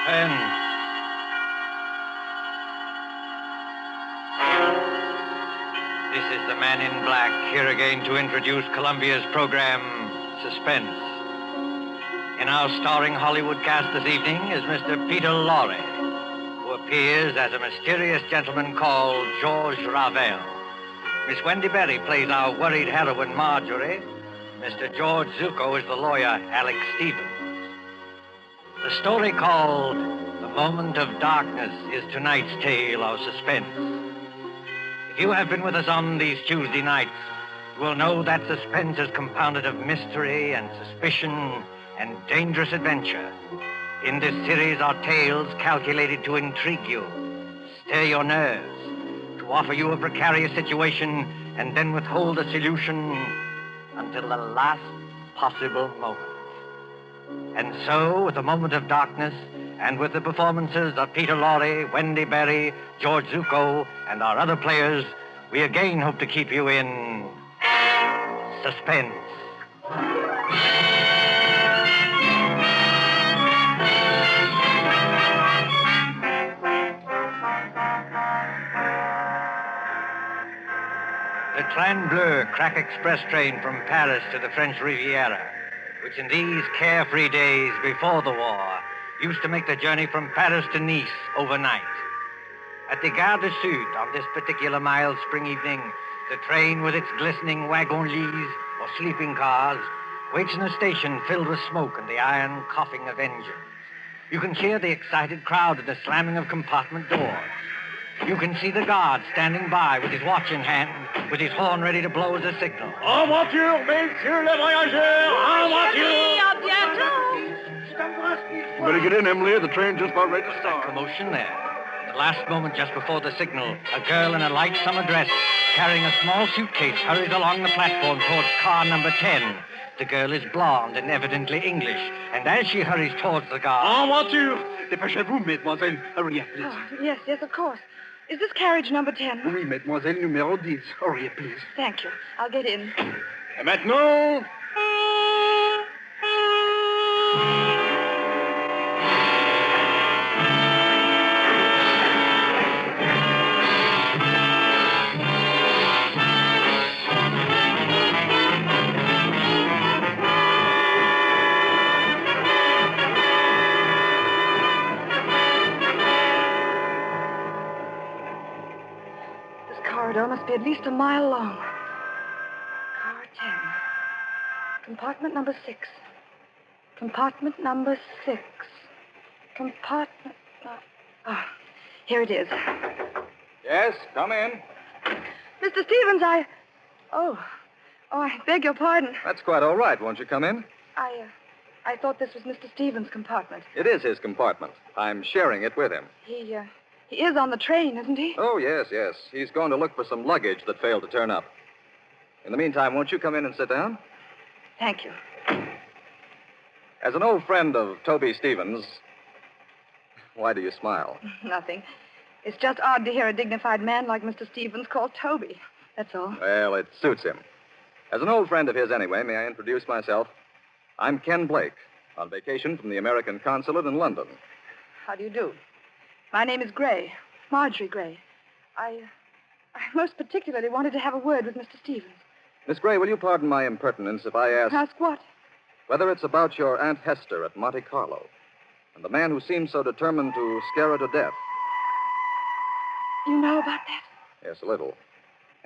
Suspense. This is the Man in Black, here again to introduce Columbia's program, Suspense. In our starring Hollywood cast this evening is Mr. Peter Lorre, who appears as a mysterious gentleman called George Ravel. Miss Wendy Berry plays our worried heroine, Marjorie. Mr. George Zuko is the lawyer, Alex Stevens. The story called The Moment of Darkness is tonight's tale of suspense. If you have been with us on these Tuesday nights, you will know that suspense is compounded of mystery and suspicion and dangerous adventure. In this series are tales calculated to intrigue you, stir your nerves, to offer you a precarious situation and then withhold a solution until the last possible moment. And so, with The Moment of Darkness, and with the performances of Peter Lorre, Wendy Berry, George Zuko, and our other players, we again hope to keep you in suspense. The Train Bleu crack express train from Paris to the French Riviera, which in these carefree days before the war used to make the journey from Paris to Nice overnight. At the Gare du Sud on this particular mild spring evening, the train with its glistening wagon-lits or sleeping cars waits in a station filled with smoke and the iron coughing of engines. You can hear the excited crowd and the slamming of compartment doors. You can see the guard standing by with his watch in hand, with his horn ready to blow as a signal. En voiture, messieurs les voyageurs! En voiture! You better get in, Emily. The train's just about ready to start. Commotion there. At the last moment, just before the signal, a girl in a light summer dress, carrying a small suitcase, hurries along the platform towards car number 10. The girl is blonde and evidently English, and as she hurries towards the guard... En voiture! Dépêchez-vous, mademoiselle. Hurry up, please. Oh, yes, of course. Is this carriage number 10? Oui, mademoiselle, numéro 10. Hurry up, please. Thank you. I'll get in. Et maintenant... Must be at least a mile long. Car 10. Compartment number 6. Compartment number 6. Compartment... Oh, here it is. Yes, come in. Mr. Stevens, Oh, I beg your pardon. That's quite all right. Won't you come in? I thought this was Mr. Stevens' compartment. It is his compartment. I'm sharing it with him. He is on the train, isn't he? Oh, yes. He's going to look for some luggage that failed to turn up. In the meantime, won't you come in and sit down? Thank you. As an old friend of Toby Stevens... Why do you smile? Nothing. It's just odd to hear a dignified man like Mr. Stevens called Toby. That's all. Well, it suits him. As an old friend of his anyway, may I introduce myself? I'm Ken Blake, on vacation from the American consulate in London. How do you do? My name is Gray, Marjorie Gray. I most particularly wanted to have a word with Mr. Stevens. Miss Gray, will you pardon my impertinence if I ask... Ask what? Whether it's about your Aunt Hester at Monte Carlo and the man who seemed so determined to scare her to death. You know about that? Yes, a little.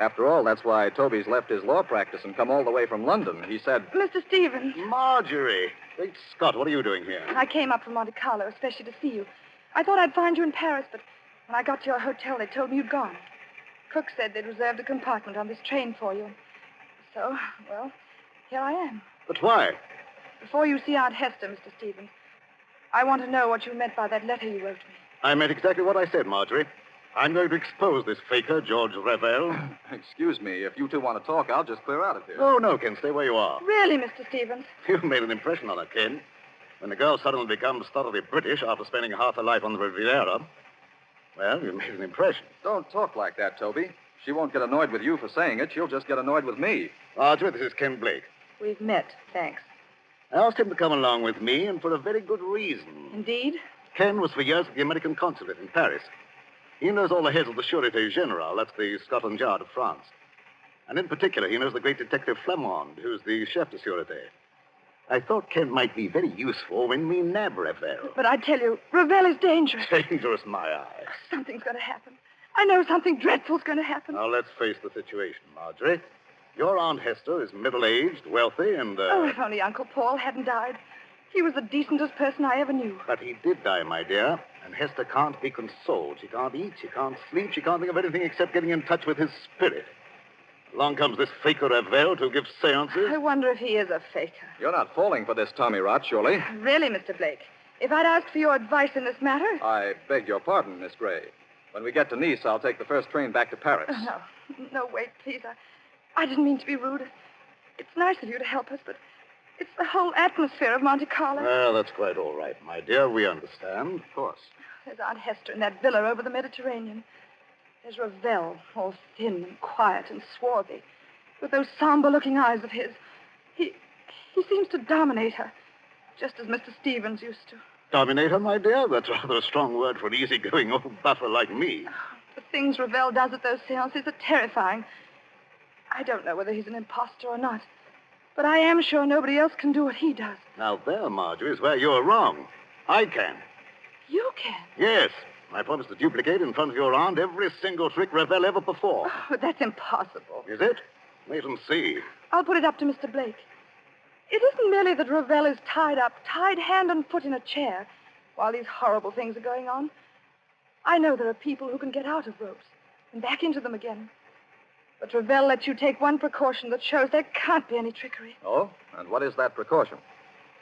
After all, that's why Toby's left his law practice and come all the way from London. He said... Mr. Stevens. Marjorie. Great Scott, what are you doing here? I came up from Monte Carlo, especially to see you. I thought I'd find you in Paris, but when I got to your hotel, they told me you'd gone. Cook said they'd reserved a compartment on this train for you. So, well, here I am. But why? Before you see Aunt Hester, Mr. Stevens, I want to know what you meant by that letter you wrote me. I meant exactly what I said, Marjorie. I'm going to expose this faker, George Ravel. Excuse me, if you two want to talk, I'll just clear out of here. Oh, no, Ken, stay where you are. Really, Mr. Stevens? You've made an impression on her, Ken. When a girl suddenly becomes thoroughly British after spending half her life on the Riviera, well, you made an impression. Don't talk like that, Toby. She won't get annoyed with you for saying it. She'll just get annoyed with me. Marjorie, this is Ken Blake. We've met, thanks. I asked him to come along with me, and for a very good reason. Indeed? Ken was for years at the American consulate in Paris. He knows all the heads of the Sûreté Générale, that's the Scotland Yard of France. And in particular, he knows the great detective Flamand, who's the chef de Sûreté. I thought Ken might be very useful when we nab Ravel. But I tell you, Ravel is dangerous. Dangerous, my eye. Something's going to happen. I know something dreadful's going to happen. Now, let's face the situation, Marjorie. Your Aunt Hester is middle-aged, wealthy, and, Oh, if only Uncle Paul hadn't died. He was the decentest person I ever knew. But he did die, my dear, and Hester can't be consoled. She can't eat, she can't sleep, she can't think of anything except getting in touch with his spirit. Along comes this faker Ravel to give seances. I wonder if he is a faker. You're not falling for this Tommy rot, surely? Really, Mr. Blake, if I'd asked for your advice in this matter... I beg your pardon, Miss Gray. When we get to Nice, I'll take the first train back to Paris. Oh, no, wait, please. I didn't mean to be rude. It's nice of you to help us, but it's the whole atmosphere of Monte Carlo. Well, that's quite all right, my dear. We understand. Of course. There's Aunt Hester in that villa over the Mediterranean. There's Ravel, all thin and quiet and swarthy, with those somber-looking eyes of his. He seems to dominate her, just as Mr. Stevens used to. Dominate her, my dear? That's rather a strong word for an easygoing old buffer like me. The things Ravel does at those seances are terrifying. I don't know whether he's an imposter or not, but I am sure nobody else can do what he does. Now, there, Marjorie, is where you're wrong. I can. You can? Yes. I promise to duplicate in front of your aunt every single trick Ravel ever performed. Oh, but that's impossible. Is it? Wait and see. I'll put it up to Mr. Blake. It isn't merely that Ravel is tied up, tied hand and foot in a chair, while these horrible things are going on. I know there are people who can get out of ropes and back into them again. But Ravel lets you take one precaution that shows there can't be any trickery. Oh? And what is that precaution?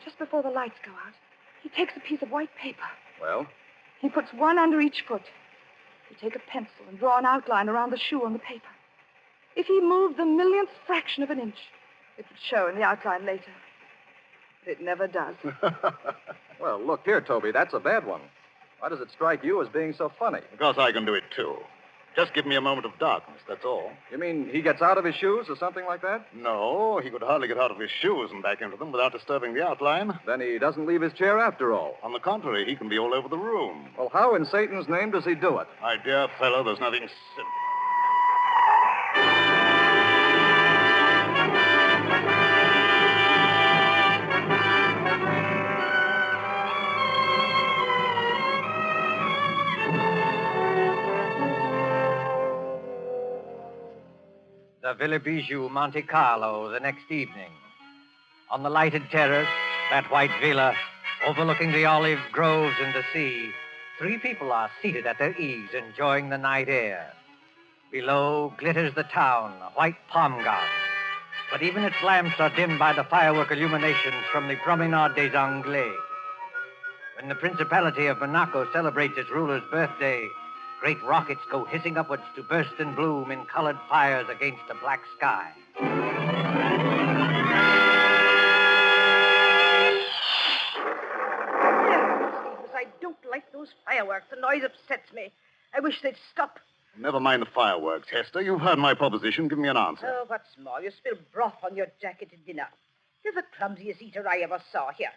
Just before the lights go out, he takes a piece of white paper. Well? He puts one under each foot. You take a pencil and draw an outline around the shoe on the paper. If he moved the millionth fraction of an inch, it would show in the outline later. But it never does. Well, look here, Toby, that's a bad one. Why does it strike you as being so funny? Because I can do it, too. Just give me a moment of darkness, that's all. You mean he gets out of his shoes or something like that? No, he could hardly get out of his shoes and back into them without disturbing the outline. Then he doesn't leave his chair after all. On the contrary, he can be all over the room. Well, how in Satan's name does he do it? My dear fellow, there's nothing simple. The Villa Bijou, Monte Carlo, the next evening. On the lighted terrace, that white villa, overlooking the olive groves and the sea, three people are seated at their ease, enjoying the night air. Below glitters the town, a white palm garden. But even its lamps are dimmed by the firework illuminations from the Promenade des Anglais. When the Principality of Monaco celebrates its ruler's birthday, great rockets go hissing upwards to burst and bloom in colored fires against a black sky. I don't like those fireworks. The noise upsets me. I wish they'd stop. Never mind the fireworks, Hester. You've heard my proposition. Give me an answer. Oh, what's more, you spill broth on your jacket at dinner. You're the clumsiest eater I ever saw. Here.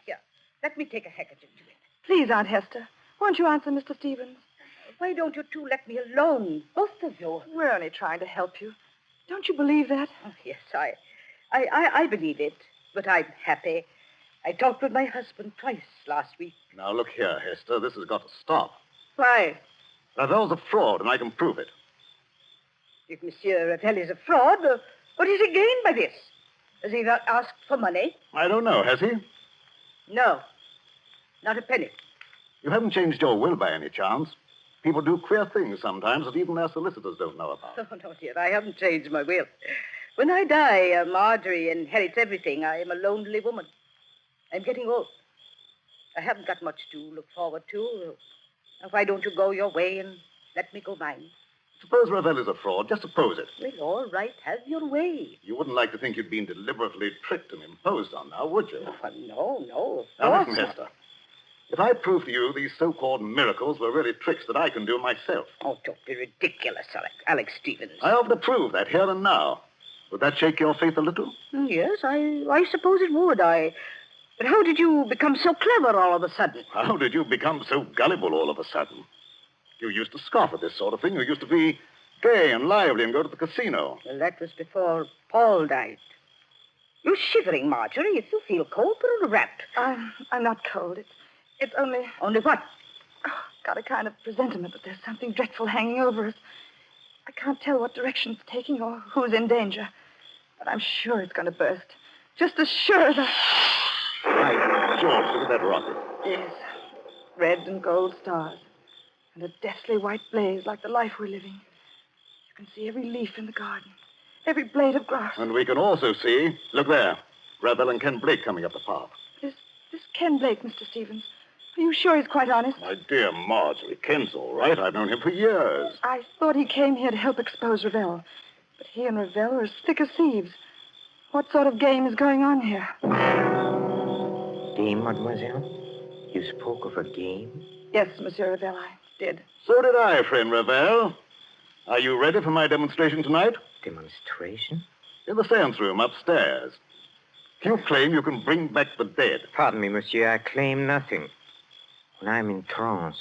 Let me take a handkerchief to it. Please, Aunt Hester, won't you answer Mr. Stevens? Why don't you two let me alone, both of you? We're only trying to help you. Don't you believe that? Oh, yes, I believe it, but I'm happy. I talked with my husband twice last week. Now, look here, Hester. This has got to stop. Why? Ravel's a fraud, and I can prove it. If Monsieur Ravel is a fraud, what is he gained by this? Has he not asked for money? I don't know, has he? No, not a penny. You haven't changed your will by any chance. People do queer things sometimes that even their solicitors don't know about. Oh, no, dear, I haven't changed my will. When I die, Marjorie inherits everything. I am a lonely woman. I'm getting old. I haven't got much to look forward to. Now, why don't you go your way and let me go mine? Suppose Ravel is a fraud. Just suppose it. Well, all right, have your way. You wouldn't like to think you'd been deliberately tricked and imposed on now, would you? Oh, no. Now, listen, Hester. If I prove to you these so-called miracles were really tricks that I can do myself. Oh, don't be ridiculous, Alex Stevens. I offer to prove that here and now. Would that shake your faith a little? Yes, I suppose it would. I But how did you become so clever all of a sudden? How did you become so gullible all of a sudden? You used to scoff at this sort of thing. You used to be gay and lively and go to the casino. Well, that was before Paul died. You're shivering, Marjorie. You feel cold, put on a wrap. I'm not cold. It's only... Only what? Oh, got a kind of presentiment that there's something dreadful hanging over us. I can't tell what direction it's taking or who's in danger. But I'm sure it's going to burst. Just as sure as By George, look at that rocket. Yes. Red and gold stars. And a deathly white blaze like the life we're living. You can see every leaf in the garden. Every blade of grass. And we can also see, look there, Ravel and Ken Blake coming up the path. This Ken Blake, Mr. Stevens. Are you sure he's quite honest? My dear Marjorie, Ken's all right. I've known him for years. I thought he came here to help expose Ravel. But he and Ravel are as thick as thieves. What sort of game is going on here? Game, mademoiselle? You spoke of a game? Yes, Monsieur Ravel, I did. So did I, friend Ravel. Are you ready for my demonstration tonight? Demonstration? In the seance room upstairs. You claim you can bring back the dead. Pardon me, monsieur, I claim nothing. When I'm in trance,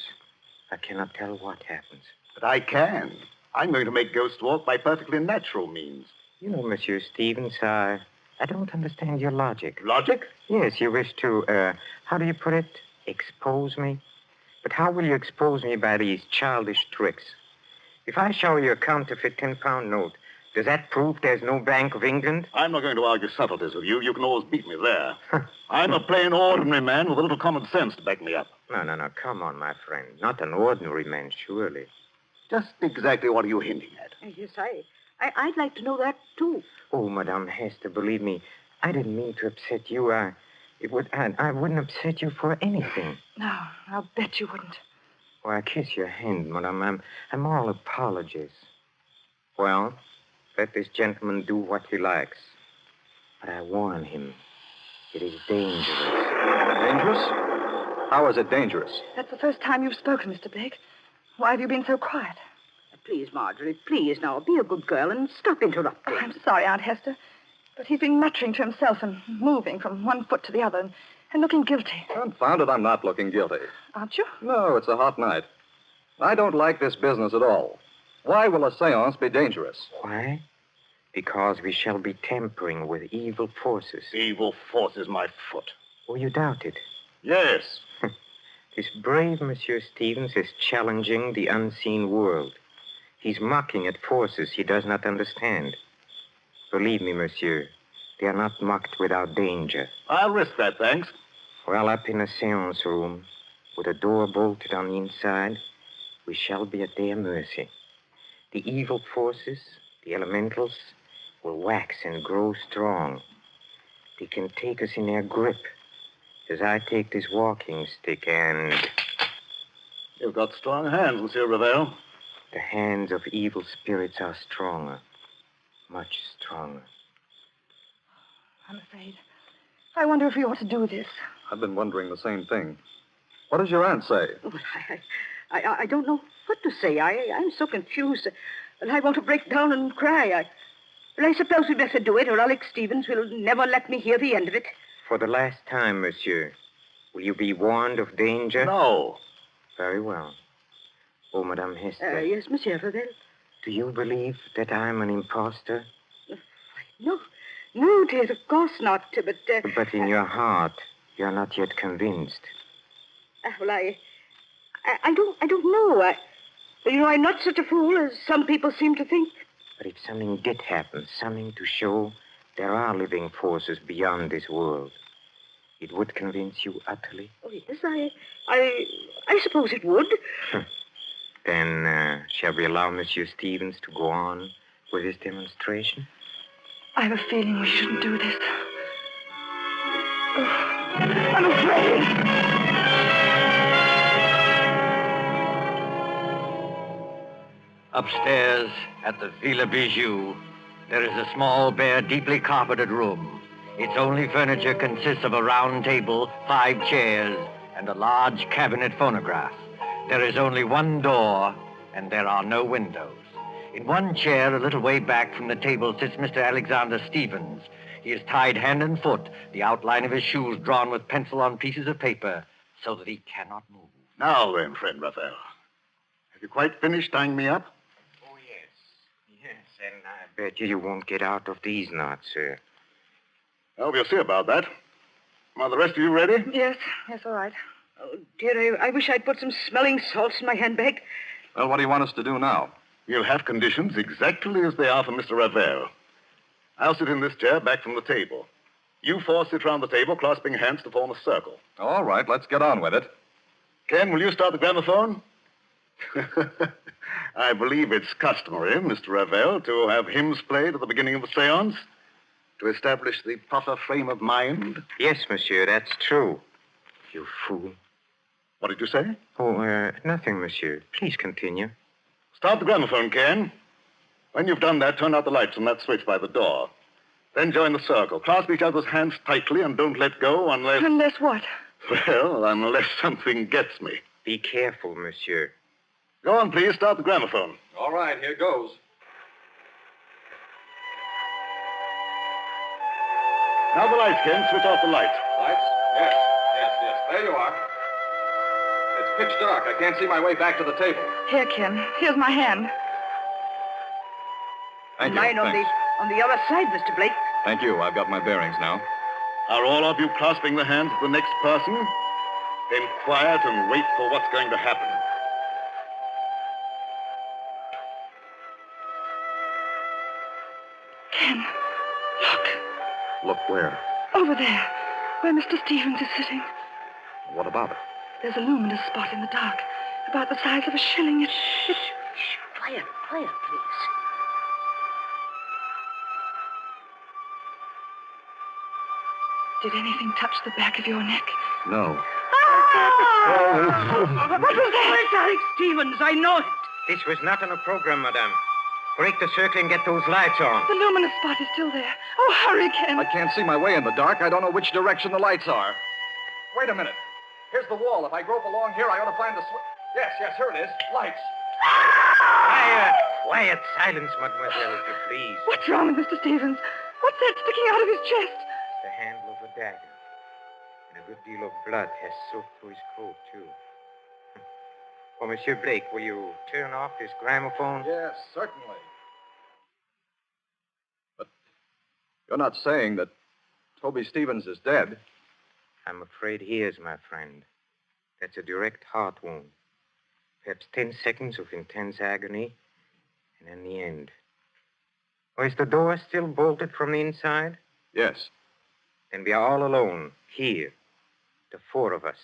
I cannot tell what happens. But I can. I'm going to make ghosts walk by perfectly natural means. You know, Monsieur Stevens, I don't understand your logic. Logic? Yes, you wish to, how do you put it? Expose me? But how will you expose me by these childish tricks? If I show you a counterfeit 10-pound note, does that prove there's no Bank of England? I'm not going to argue subtleties with you. You can always beat me there. I'm a plain, ordinary man with a little common sense to back me up. No. Come on, my friend. Not an ordinary man, surely. Just exactly what are you hinting at? Yes, I'd like to know that, too. Oh, Madame Hester, believe me, I didn't mean to upset you. I wouldn't upset you for anything. No, I'll bet you wouldn't. Oh, I kiss your hand, Madame. I'm all apologies. Well, let this gentleman do what he likes. But I warn him, it is dangerous. Dangerous? How is it dangerous? That's the first time you've spoken, Mr. Blake. Why have you been so quiet? Please, Marjorie, please now, be a good girl and stop interrupting. Oh, I'm sorry, Aunt Hester. But he's been muttering to himself and moving from one foot to the other and looking guilty. Confound it, I'm not looking guilty. Aren't you? No, it's a hot night. I don't like this business at all. Why will a seance be dangerous? Why? Because we shall be tampering with evil forces. Evil force is my foot. Oh, you doubt it? Yes. This brave Monsieur Stevens is challenging the unseen world. He's mocking at forces he does not understand. Believe me, monsieur, they are not mocked without danger. I'll risk that, thanks. Well, up in a seance room, with a door bolted on the inside, we shall be at their mercy. The evil forces, the elementals, will wax and grow strong. They can take us in their grip, as I take this walking stick and... You've got strong hands, Monsieur Ravel. The hands of evil spirits are stronger, much stronger. I'm afraid. I wonder if we ought to do this. I've been wondering the same thing. What does your aunt say? Well, I don't know what to say. I'm so confused. And I want to break down and cry. I suppose we'd better do it, or Alex Stevens will never let me hear the end of it. For the last time, monsieur, will you be warned of danger? No. Very well. Oh, Madame Hester. Yes, Monsieur Ravel. Do you believe that I'm an impostor? No, dear, of course not. But But in your heart, you're not yet convinced. Well, I don't know. I'm not such a fool as some people seem to think. But if something did happen, something to show there are living forces beyond this world, it would convince you utterly? Oh, yes, I suppose it would. Then, shall we allow Monsieur Stevens to go on with his demonstration? I have a feeling we shouldn't do this. Oh, I'm afraid. Upstairs at the Villa Bijou, there is a small, bare, deeply carpeted room. Its only furniture consists of a round table, 5 chairs, and a large cabinet phonograph. There is only one door, and there are no windows. In one chair, a little way back from the table, sits Mr. Alexander Stevens. He is tied hand and foot, the outline of his shoes drawn with pencil on pieces of paper, so that he cannot move. Now then, friend Raphael. Have you quite finished tying me up? Oh, yes. Yes, and I bet you won't get out of these knots, sir. Well, we'll see about that. Are the rest of you ready? Yes, all right. Oh, dear, I wish I'd put some smelling salts in my handbag. Well, what do you want us to do now? You'll have conditions exactly as they are for Mr. Ravel. I'll sit in this chair back from the table. You four sit round the table, clasping hands to form a circle. All right, let's get on with it. Ken, will you start the gramophone? I believe it's customary, Mr. Ravel, to have hymns played at the beginning of a seance to establish the proper frame of mind. Yes, monsieur, that's true. You fool. What did you say? Oh, nothing, monsieur. Please continue. Start the gramophone, Ken. When you've done that, turn out the lights on that switch by the door. Then join the circle. Clasp each other's hands tightly and don't let go unless... Unless what? Well, unless something gets me. Be careful, monsieur. Go on, please. Start the gramophone. All right, here goes. Now the lights, Ken. Switch off the lights. Lights? Yes. There you are. It's pitch dark. I can't see my way back to the table. Here, Ken. Here's my hand. Thank you. Mine Thanks. on the other side, Mr. Blake. Thank you. I've got my bearings now. Are all of you clasping the hands of the next person? Then quiet and wait for what's going to happen. Ken, look. Look where? Over there, where Mr. Stevens is sitting. What about it? There's a luminous spot in the dark, about the size of a shilling. It's... Shh. Quiet, please. Did anything touch the back of your neck? No. What was that? It's Alex Stevens. I know it. This was not on a program, madame. Break the circle and get those lights on. The luminous spot is still there. Oh, hurry, Ken. I can't see my way in the dark. I don't know which direction the lights are. Wait a minute. Here's the wall. If I grope along here, I ought to find the switch. Yes, here it is. Lights. Quiet. Silence, mademoiselle, if you please. What's wrong with Mr. Stevens? What's that sticking out of his chest? The handle of a dagger. And a good deal of blood has soaked through his coat, too. Oh, Monsieur Blake, will you turn off this gramophone? Yes, certainly. But you're not saying that Toby Stevens is dead. I'm afraid he is, my friend. That's a direct heart wound. Perhaps 10 seconds of intense agony, and then the end. Oh, is the door still bolted from the inside? Yes. Then we are all alone, here. The four of us.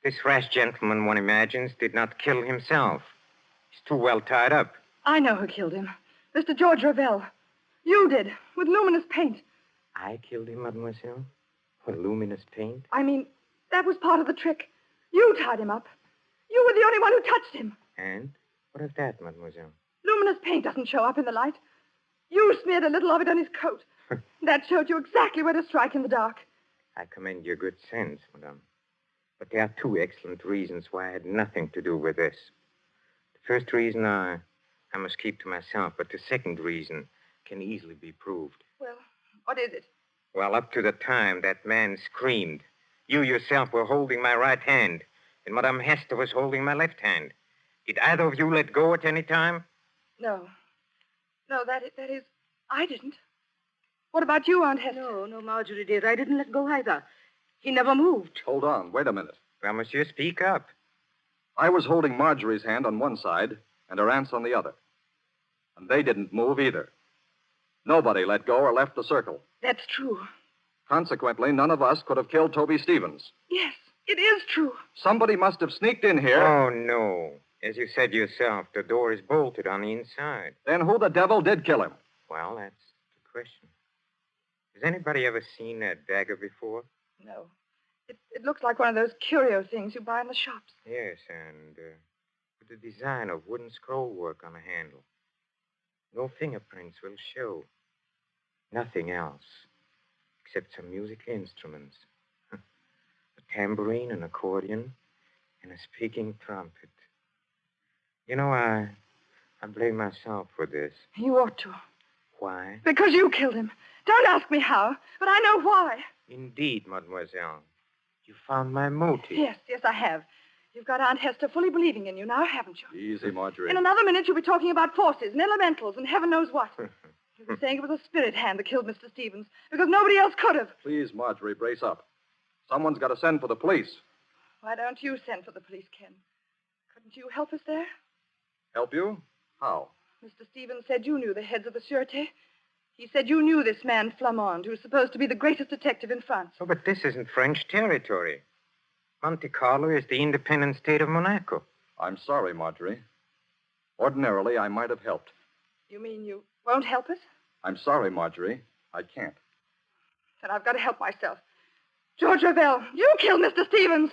This rash gentleman, one imagines, did not kill himself. He's too well tied up. I know who killed him. Mr. George Ravel. You did, with luminous paint. I killed him, mademoiselle? With luminous paint? I mean, that was part of the trick. You tied him up. You were the only one who touched him. And? What of that, mademoiselle? Luminous paint doesn't show up in the light. You smeared a little of it on his coat. That showed you exactly where to strike in the dark. I commend your good sense, madame. But there are two excellent reasons why I had nothing to do with this. The first reason I must keep to myself, but the second reason can easily be proved. Well, what is it? Well, up to the time that man screamed, you yourself were holding my right hand, and Madame Hester was holding my left hand. Did either of you let go at any time? No. No, that is, I didn't. What about you, Aunt Hester? No, Marjorie, dear. I didn't let go either. He never moved. Hold on. Wait a minute. Well, monsieur, speak up. I was holding Marjorie's hand on one side and her aunt's on the other. And they didn't move either. Nobody let go or left the circle. That's true. Consequently, none of us could have killed Toby Stevens. Yes, it is true. Somebody must have sneaked in here. Oh, no. As you said yourself, the door is bolted on the inside. Then who the devil did kill him? Well, that's the question. Has anybody ever seen that dagger before? No. It looks like one of those curio things you buy in the shops. Yes, and with the design of wooden scroll work on the handle. No fingerprints will show. Nothing else, except some musical instruments. A tambourine, an accordion, and a speaking trumpet. You know, I blame myself for this. You ought to. Why? Because you killed him. Don't ask me how, but I know why. Indeed, mademoiselle. You found my motive. Yes, I have. You've got Aunt Hester fully believing in you now, haven't you? Easy, Marjorie. In another minute, you'll be talking about forces and elementals and heaven knows what. You'll be saying it was a spirit hand that killed Mr. Stevens because nobody else could have. Please, Marjorie, brace up. Someone's got to send for the police. Why don't you send for the police, Ken? Couldn't you help us there? Help you? How? Mr. Stevens said you knew the heads of the Sûreté. He said you knew this man, Flamand, who's supposed to be the greatest detective in France. Oh, but this isn't French territory. Monte Carlo is the independent state of Monaco. I'm sorry, Marjorie. Ordinarily, I might have helped. You mean you won't help us? I'm sorry, Marjorie. I can't. Then I've got to help myself. George Ravel, you killed Mr. Stevens.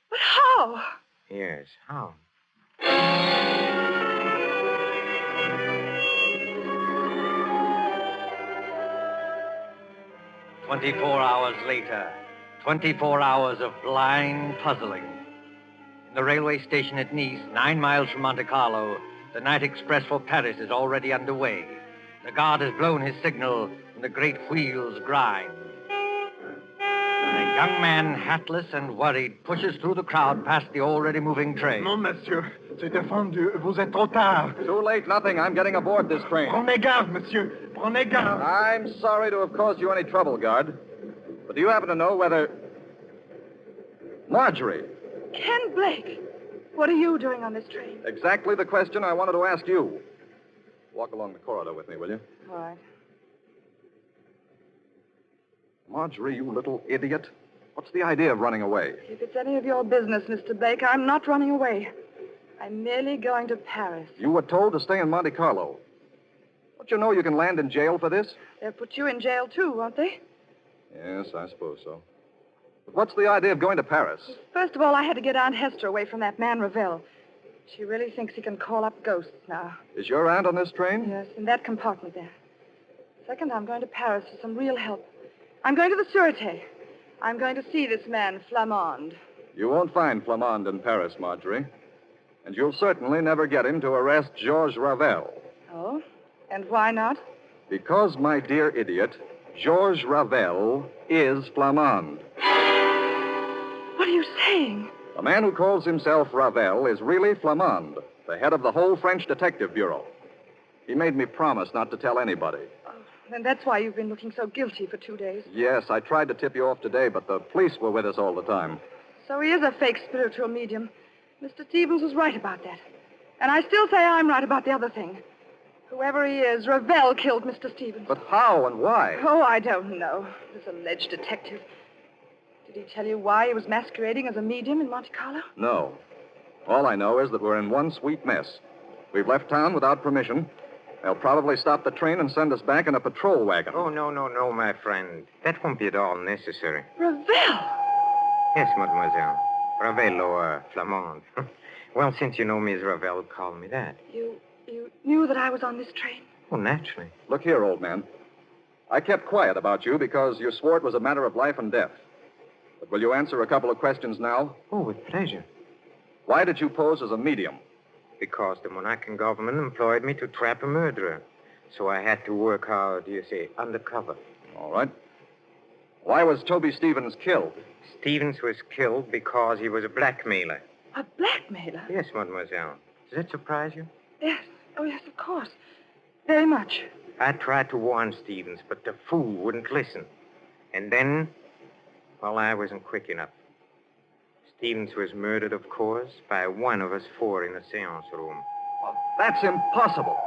But how? Yes, how? 24 hours later, 24 hours of blind puzzling. In the railway station at Nice, 9 miles from Monte Carlo, the night express for Paris is already underway. The guard has blown his signal, and the great wheels grind. A young man, hatless and worried, pushes through the crowd past the already moving train. Non, monsieur. C'est défendu. Vous êtes trop tard. Too late, nothing. I'm getting aboard this train. Prenez garde, monsieur. Prenez garde. I'm sorry to have caused you any trouble, guard. But do you happen to know whether... Marjorie, Ken Blake, what are you doing on this train? exactly the question I wanted to ask you. Walk along the corridor with me, will you? All right. Marjorie, you little idiot. What's the idea of running away? If it's any of your business, Mr. Blake, I'm not running away. I'm merely going to Paris. You were told to stay in Monte Carlo. Don't you know you can land in jail for this? They'll put you in jail, too, won't they? Yes, I suppose so. But what's the idea of going to Paris? First of all, I had to get Aunt Hester away from that man, Ravel. She really thinks he can call up ghosts now. Is your aunt on this train? Yes, in that compartment there. Second, I'm going to Paris for some real help. I'm going to the Sûreté. I'm going to see this man, Flamand. You won't find Flamand in Paris, Marjorie. And you'll certainly never get him to arrest Georges Ravel. Oh? And why not? Because, my dear idiot, Georges Ravel is Flamand. What are you saying? The man who calls himself Ravel is really Flamand, the head of the whole French Detective Bureau. He made me promise not to tell anybody. Oh, then that's why you've been looking so guilty for 2 days. Yes, I tried to tip you off today, but the police were with us all the time. So he is a fake spiritual medium. Mr. Stevens was right about that. And I still say I'm right about the other thing. Whoever he is, Ravel killed Mr. Stevens. But how and why? Oh, I don't know. This alleged detective. Did he tell you why he was masquerading as a medium in Monte Carlo? No. All I know is that we're in one sweet mess. We've left town without permission. They'll probably stop the train and send us back in a patrol wagon. Oh, no, my friend. That won't be at all necessary. Ravel! Yes, mademoiselle. Ravel or Flamand. Well, since you know me as Ravel, call me that. You knew that I was on this train? Oh, naturally. Look here, old man. I kept quiet about you because you swore it was a matter of life and death. But will you answer a couple of questions now? Oh, with pleasure. Why did you pose as a medium? Because the Monacan government employed me to trap a murderer. So I had to work, how do you say, undercover. All right. Why was Toby Stevens killed? Stevens was killed because he was a blackmailer. A blackmailer? Yes, mademoiselle. Does that surprise you? Yes. Oh, yes, of course. Very much. I tried to warn Stevens, but the fool wouldn't listen. And then, well, I wasn't quick enough. Stevens was murdered, of course, by one of us 4 in the seance room. Well, that's impossible.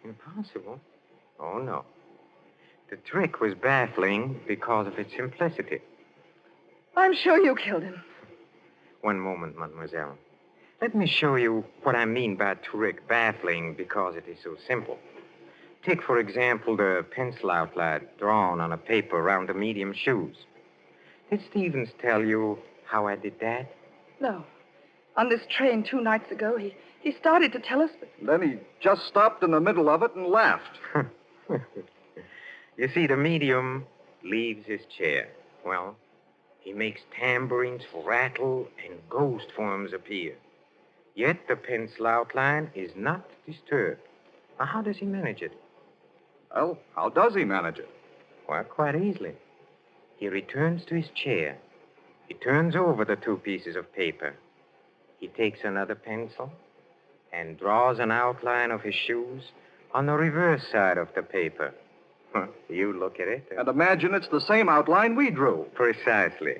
Impossible? Oh, no. The trick was baffling because of its simplicity. I'm sure you killed him. One moment, mademoiselle. Let me show you what I mean by trick baffling because it is so simple. Take, for example, the pencil outline drawn on a paper around the medium shoes. Did Stevens tell you how I did that? No. On this train 2 nights ago, he started to tell us, but... Then he just stopped in the middle of it and laughed. You see, the medium leaves his chair. Well, he makes tambourines rattle and ghost forms appear. Yet the pencil outline is not disturbed. Now, how does he manage it? Well, how does he manage it? Well, quite easily. He returns to his chair. He turns over the 2 pieces of paper. He takes another pencil and draws an outline of his shoes on the reverse side of the paper. You look at it. And imagine it's the same outline we drew. Precisely.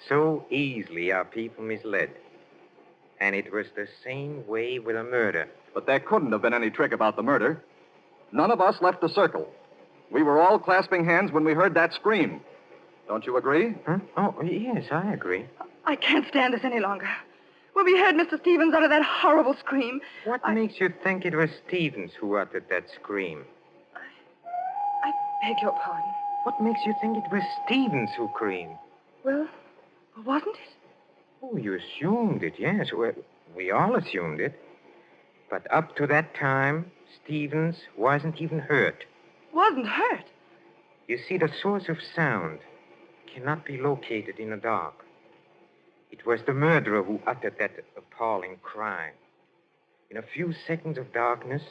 So easily are people misled. And it was the same way with a murder. But there couldn't have been any trick about the murder. None of us left the circle. We were all clasping hands when we heard that scream. Don't you agree? Huh? Oh, yes, I agree. I can't stand this any longer. When we heard Mr. Stevens utter that horrible scream... What makes you think it was Stevens who uttered that scream? I beg your pardon. What makes you think it was Stevens who screamed? Well, wasn't it? Oh, you assumed it, yes. Well, we all assumed it. But up to that time, Stevens wasn't even hurt. Wasn't hurt? You see, the source of sound cannot be located in the dark. It was the murderer who uttered that appalling cry. In a few seconds of darkness,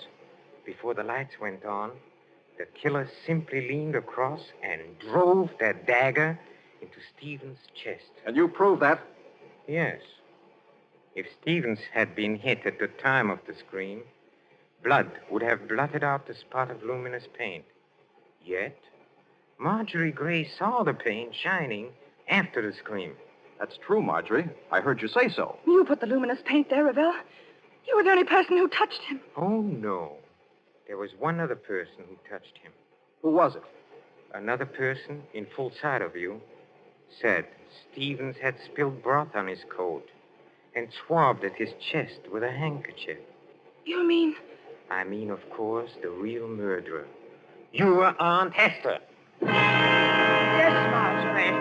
before the lights went on, the killer simply leaned across and drove that dagger into Stevens' chest. And you prove that? Yes. If Stevens had been hit at the time of the scream, blood would have blotted out the spot of luminous paint. Yet, Marjorie Gray saw the paint shining after the scream. That's true, Marjorie. I heard you say so. You put the luminous paint there, Ravel. You were the only person who touched him. Oh, no. There was one other person who touched him. Who was it? Another person, in full sight of you, said Stevens had spilled broth on his coat and swabbed at his chest with a handkerchief. You mean... I mean, of course, the real murderer. Your Aunt Hester. Yes, Marjorie.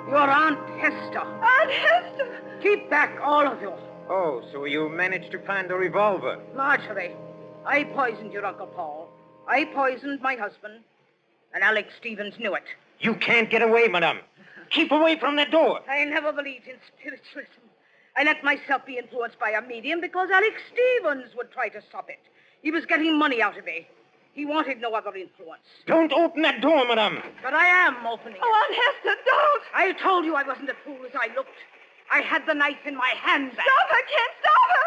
Your Aunt Hester. Aunt Hester! Keep back, all of you. Oh, so you managed to find the revolver? Marjorie, I poisoned your Uncle Paul. I poisoned my husband. And Alex Stevens knew it. You can't get away, madame. Keep away from that door. I never believed in spiritualism. I let myself be influenced by a medium because Alex Stevens would try to stop it. He was getting money out of me. He wanted no other influence. Don't open that door, madame. But I am opening it. Oh, Aunt Hester, don't! I told you I wasn't as fool as I looked. I had the knife in my hand. Stop her, Ken! Stop her!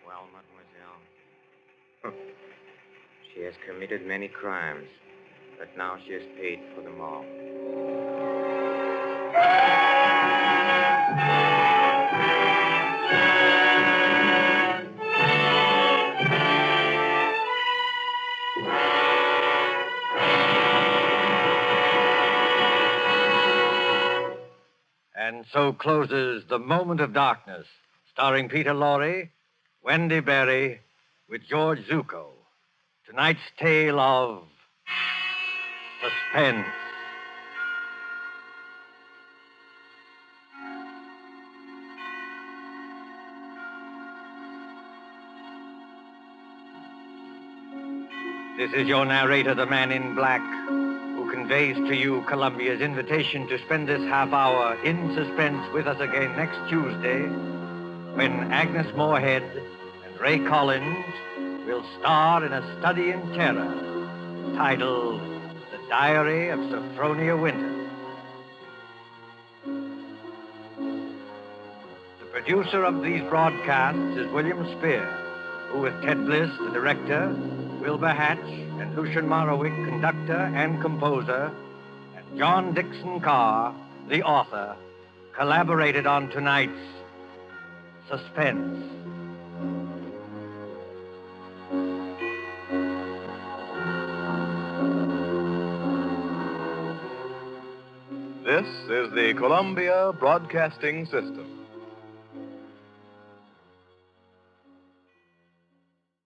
Well, mademoiselle, she has committed many crimes, but now she has paid for them all. And so closes The Moment of Darkness, starring Peter Lorre, Wendy Berry, with George Zuko. Tonight's tale of Suspense. This is your narrator, the man in black, who conveys to you Columbia's invitation to spend this half hour in suspense with us again next Tuesday, when Agnes Moorehead and Ray Collins will star in a study in terror titled The Diary of Sophronia Winters. The producer of these broadcasts is William Spear, who with Ted Bliss, the director, Wilbur Hatch, and Lucian Morowick, conductor and composer, and John Dixon Carr, the author, collaborated on tonight's Suspense. This is the Columbia Broadcasting System.